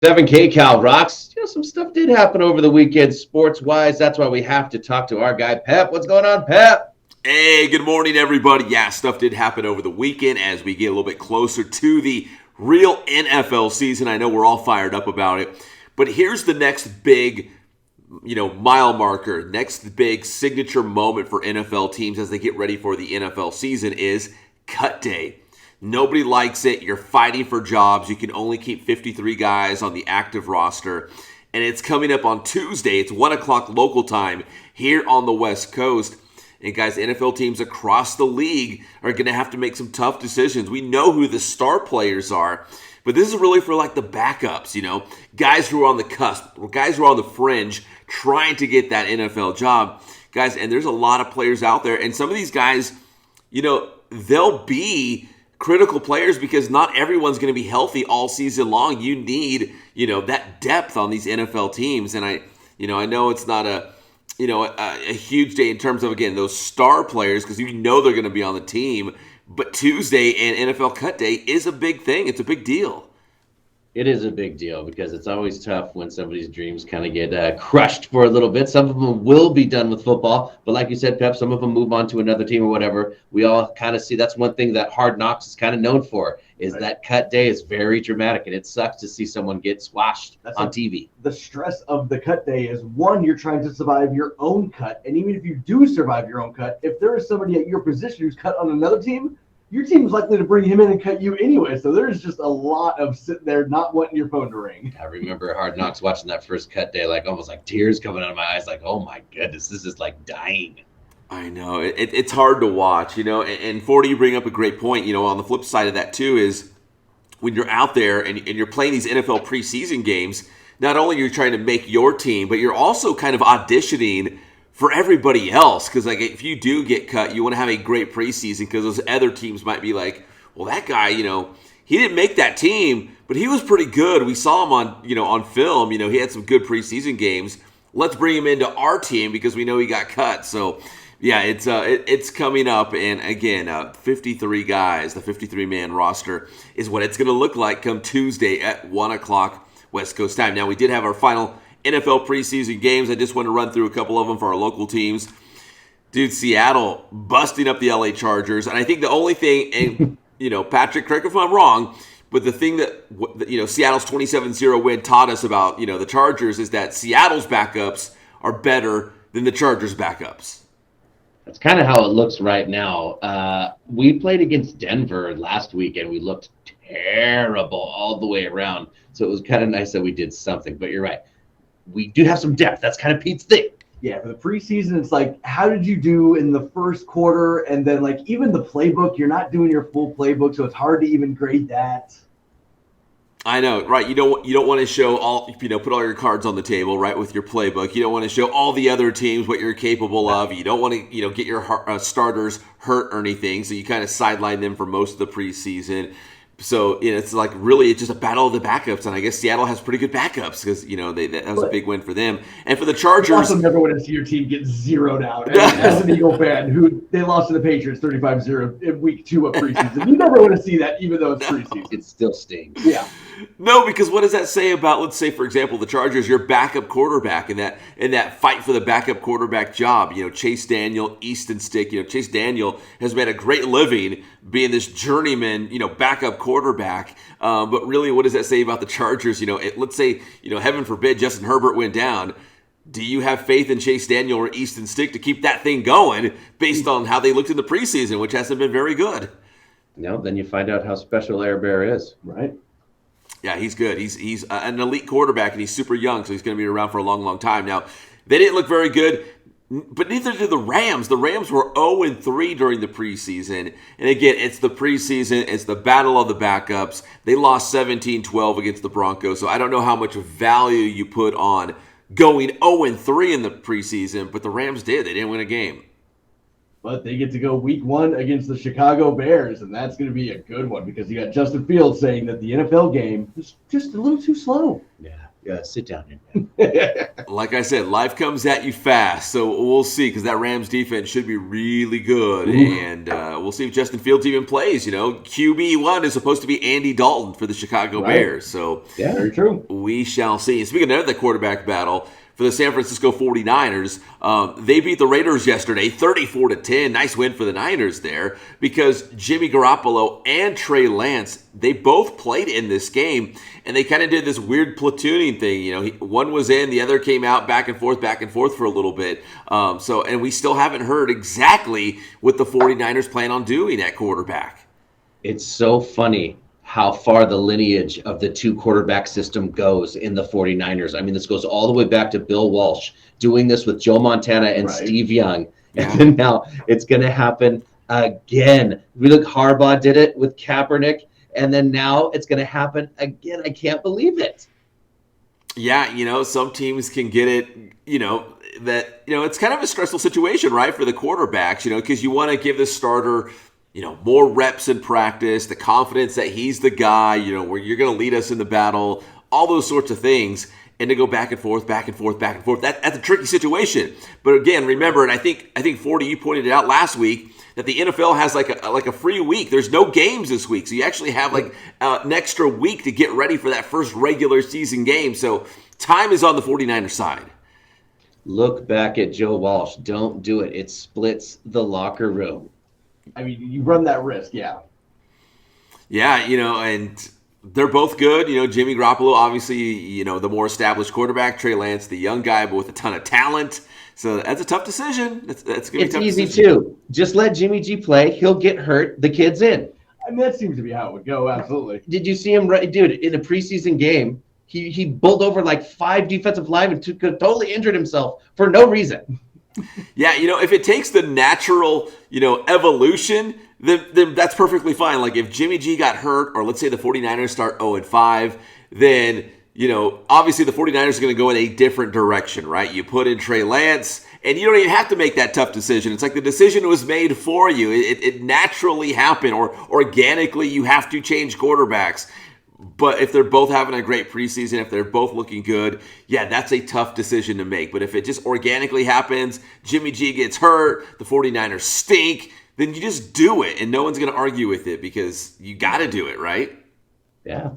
7 KCAL rocks. Some stuff did happen over the weekend sports-wise. That's why we have to talk to our guy, Pep. What's going on, Pep? Hey, good morning, everybody. Yeah, stuff did happen over the weekend as we get a little bit closer to the real NFL season. I know we're all fired up about it. But here's the next big, mile marker, next big signature moment for NFL teams as they get ready for the NFL season is cut day. Nobody likes it. You're fighting for jobs. You can only keep 53 guys on the active roster. And it's coming up on Tuesday. It's 1 o'clock local time here on the West Coast. And guys, NFL teams across the league are going to have to make some tough decisions. We know who the star players are, but this is really for like the backups, guys who are on the cusp, or guys who are on the fringe trying to get that NFL job. Guys, and there's a lot of players out there. And some of these guys, they'll be critical players because not everyone's going to be healthy all season long. You need, that depth on these NFL teams. And I know it's not a huge day in terms of, again, those star players because they're going to be on the team. But Tuesday and NFL cut day is a big thing. It's a big deal. It is a big deal because it's always tough when somebody's dreams kind of get crushed for a little bit. Some of them will be done with football, but like you said, Pep, some of them move on to another team or whatever. We all kind of see that's one thing that Hard Knocks is kind of known for is right. That cut day is very dramatic, and it sucks to see someone get squashed on TV. The stress of the cut day is, one, you're trying to survive your own cut, and even if you do survive your own cut, if there is somebody at your position who's cut on another team, your team is likely to bring him in and cut you anyway. So there's just a lot of sitting there not wanting your phone to ring. I remember Hard Knocks watching that first cut day, almost like tears coming out of my eyes, like, oh my goodness, this is like dying. I know. It's hard to watch, and 40, you bring up a great point. On the flip side of that too is when you're out there and you're playing these NFL preseason games, not only are you trying to make your team, but you're also kind of auditioning for everybody else, because if you do get cut, you want to have a great preseason because those other teams might be like, well, that guy, he didn't make that team, but he was pretty good. We saw him on film. He had some good preseason games. Let's bring him into our team because we know he got cut. So, yeah, it's coming up, and again, 53 guys, the 53-man roster is what it's going to look like come Tuesday at 1 o'clock West Coast time. Now, we did have our final NFL preseason games. I just want to run through a couple of them for our local teams. Dude, Seattle busting up the LA Chargers. And I think the only thing, and, Patrick, correct me if I'm wrong, but the thing that, Seattle's 27-0 win taught us about, the Chargers is that Seattle's backups are better than the Chargers' backups. That's kind of how it looks right now. We played against Denver last week, and we looked terrible all the way around. So it was kind of nice that we did something. But you're right. We do have some depth. That's kind of Pete's thing. Yeah, for the preseason, it's like, how did you do in the first quarter? And then, even the playbook, you're not doing your full playbook, so it's hard to even grade that. I know, right? You don't want to show all, put all your cards on the table, right, with your playbook. You don't want to show all the other teams what you're capable of. You don't want to, get your starters hurt or anything, so you kind of sideline them for most of the preseason. So, it's really it's just a battle of the backups, and I guess Seattle has pretty good backups because, that was a big win for them. And for the Chargers... You also never want to see your team get zeroed out. As an Eagle fan, they lost to the Patriots 35-0 in week 2 of preseason. You never want to see that, even though it's preseason. It still stings. Yeah. No, because what does that say about, let's say, for example, the Chargers, your backup quarterback in that fight for the backup quarterback job? Chase Daniel, Easton Stick. Chase Daniel has made a great living being this journeyman, backup quarterback. But really, what does that say about the Chargers? Let's say, heaven forbid, Justin Herbert went down. Do you have faith in Chase Daniel or Easton Stick to keep that thing going based on how they looked in the preseason, which hasn't been very good? No, then you find out how special Air Bear is. Right. Yeah, he's good. He's an elite quarterback, and he's super young, so he's going to be around for a long, long time. Now, they didn't look very good, but neither did the Rams. The Rams were 0-3 during the preseason. And again, it's the preseason. It's the battle of the backups. They lost 17-12 against the Broncos, so I don't know how much value you put on going 0-3 in the preseason, but the Rams did. They didn't win a game. But they get to go week 1 against the Chicago Bears, and that's going to be a good one because you got Justin Fields saying that the NFL game is just a little too slow. Yeah. sit down here. Like I said, life comes at you fast, so we'll see because that Rams defense should be really good, and we'll see if Justin Fields even plays. QB1 is supposed to be Andy Dalton for the Chicago Bears, so yeah, very true. We shall see. And speaking of another quarterback battle for the San Francisco 49ers, they beat the Raiders yesterday 34-10. Nice win for the Niners there because Jimmy Garoppolo and Trey Lance, they both played in this game, and they kind of did this weird platooning thing. One was in, the other came out, back and forth for a little bit. And we still haven't heard exactly what the 49ers plan on doing at quarterback. It's so funny how far the lineage of the two quarterback system goes in the 49ers. I mean, this goes all the way back to Bill Walsh doing this with Joe Montana and Steve Young. Yeah. And then now it's going to happen again. We look, Harbaugh did it with Kaepernick, and then now it's going to happen again. I can't believe it. Yeah, some teams can get it, it's kind of a stressful situation, right, for the quarterbacks, because you want to give the starter more reps in practice, the confidence that he's the guy, where you're going to lead us in the battle, all those sorts of things, and to go back and forth. That's a tricky situation. But again, remember, and I think 40, you pointed it out last week, that the NFL has like a free week. There's no games this week, so you actually have an extra week to get ready for that first regular season game. So time is on the 49ers side. Look back at Joe Walsh. Don't do it. It splits the locker room. I mean, you run that risk, yeah. Yeah, and they're both good. Jimmy Garoppolo, obviously, the more established quarterback. Trey Lance, the young guy, but with a ton of talent. So that's a tough decision. That's going to be a tough easy, decision. too. Just let Jimmy G play. He'll get hurt. The kid's in. I mean, that seems to be how it would go, absolutely. Did you see him, dude, in a preseason game? He bowled over like 5 defensive linemen, totally injured himself for no reason. Yeah, if it takes the natural, evolution, then that's perfectly fine. Like if Jimmy G got hurt, or let's say the 49ers start 0-5, then, obviously the 49ers are going to go in a different direction, right? You put in Trey Lance, and you don't even have to make that tough decision. It's like the decision was made for you. It naturally happened, or organically you have to change quarterbacks. But if they're both having a great preseason, if they're both looking good, yeah, that's a tough decision to make. But if it just organically happens, Jimmy G gets hurt, the 49ers stink, then you just do it. And no one's going to argue with it because you got to do it, right? Yeah.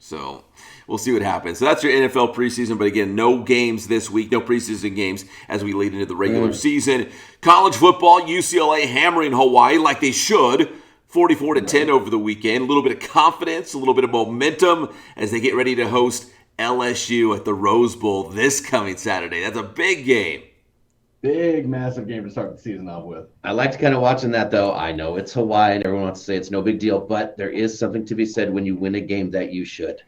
So we'll see what happens. So that's your NFL preseason. But again, no games this week, no preseason games as we lead into the regular season. College football, UCLA hammering Hawaii like they should. 44-10 over the weekend. A little bit of confidence, a little bit of momentum as they get ready to host LSU at the Rose Bowl this coming Saturday. That's a big game. Big, massive game to start the season off with. I liked kind of watching that, though. I know it's Hawaii, and everyone wants to say it's no big deal, but there is something to be said when you win a game that you should.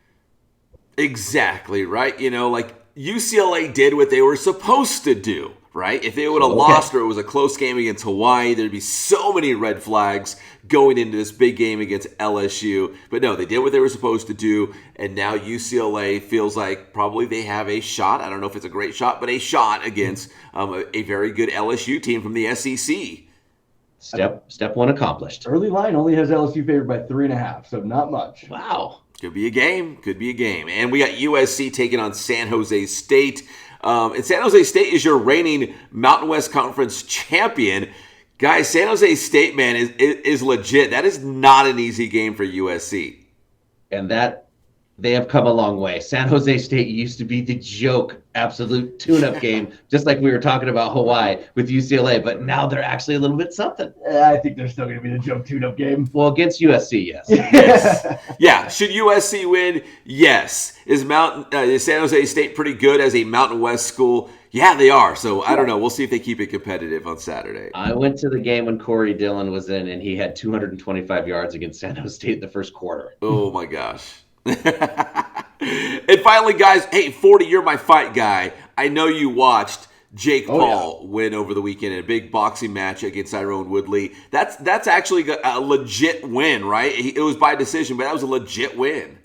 Exactly, right? Like UCLA did what they were supposed to do, right? If they would have lost or it was a close game against Hawaii, there'd be so many red flags going into this big game against LSU. But no, they did what they were supposed to do, and now UCLA feels like probably they have a shot. I don't know if it's a great shot, but a shot against a very good LSU team from the SEC. Step one accomplished. Early line only has LSU favored by 3.5, so not much. Wow. Could be a game. And we got USC taking on San Jose State. And San Jose State is your reigning Mountain West Conference champion. Guys, San Jose State, man, is legit. That is not an easy game for USC. And that they have come a long way. San Jose State used to be the joke, absolute tune-up game, just like we were talking about Hawaii with UCLA, but now they're actually a little bit something. I think they're still going to be the joke tune-up game. Well, against USC, yes. Yeah, should USC win? Yes. Is San Jose State pretty good as a Mountain West school? Yeah, they are. So I don't know. We'll see if they keep it competitive on Saturday. I went to the game when Corey Dillon was in, and he had 225 yards against San Jose State in the first quarter. Oh, my gosh. And finally, guys, hey, 40, you're my fight guy. I know you watched Jake Paul win over the weekend in a big boxing match against Tyrone Woodley. That's actually a legit win, right? It was by decision, but that was a legit win.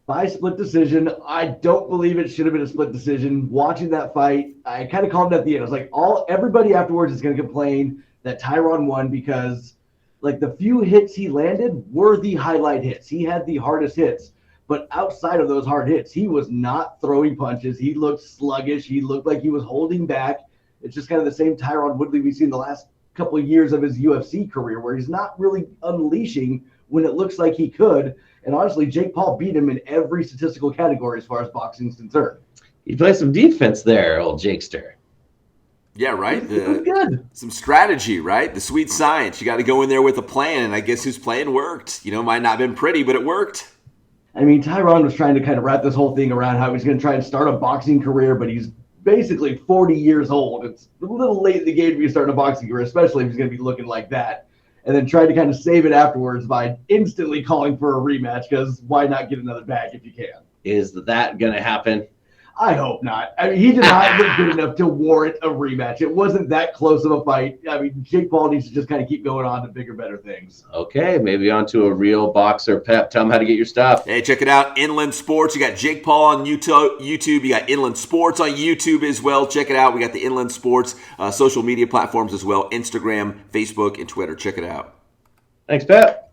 By split decision. I don't believe it should have been a split decision. Watching that fight, I kind of calmed at the end. I was like, everybody afterwards is going to complain that Tyron won because, like, the few hits he landed were the highlight hits. He had the hardest hits. But outside of those hard hits, he was not throwing punches. He looked sluggish. He looked like he was holding back. It's just kind of the same Tyron Woodley we've seen the last couple of years of his UFC career, where he's not really unleashing when it looks like he could. And honestly, Jake Paul beat him in every statistical category as far as boxing is concerned. He plays some defense there, old Jakester. Yeah, right. Good. Some strategy, right? The sweet science. You got to go in there with a plan, and I guess his plan worked. Might not have been pretty, but it worked. I mean, Tyron was trying to kind of wrap this whole thing around how he's going to try and start a boxing career, but he's basically 40 years old. It's a little late in the game to be starting a boxing career, especially if he's going to be looking like that. And then tried to kind of save it afterwards by instantly calling for a rematch, because why not get another bag if you can? Is that going to happen? I hope not. I mean, he did not look good enough to warrant a rematch. It wasn't that close of a fight. I mean, Jake Paul needs to just kind of keep going on to bigger, better things. Okay, maybe on to a real boxer. Pep, tell him how to get your stuff. Hey, check it out. Inland Sports. You got Jake Paul on YouTube. You got Inland Sports on YouTube as well. Check it out. We got the Inland Sports social media platforms as well. Instagram, Facebook, and Twitter. Check it out. Thanks, Pep.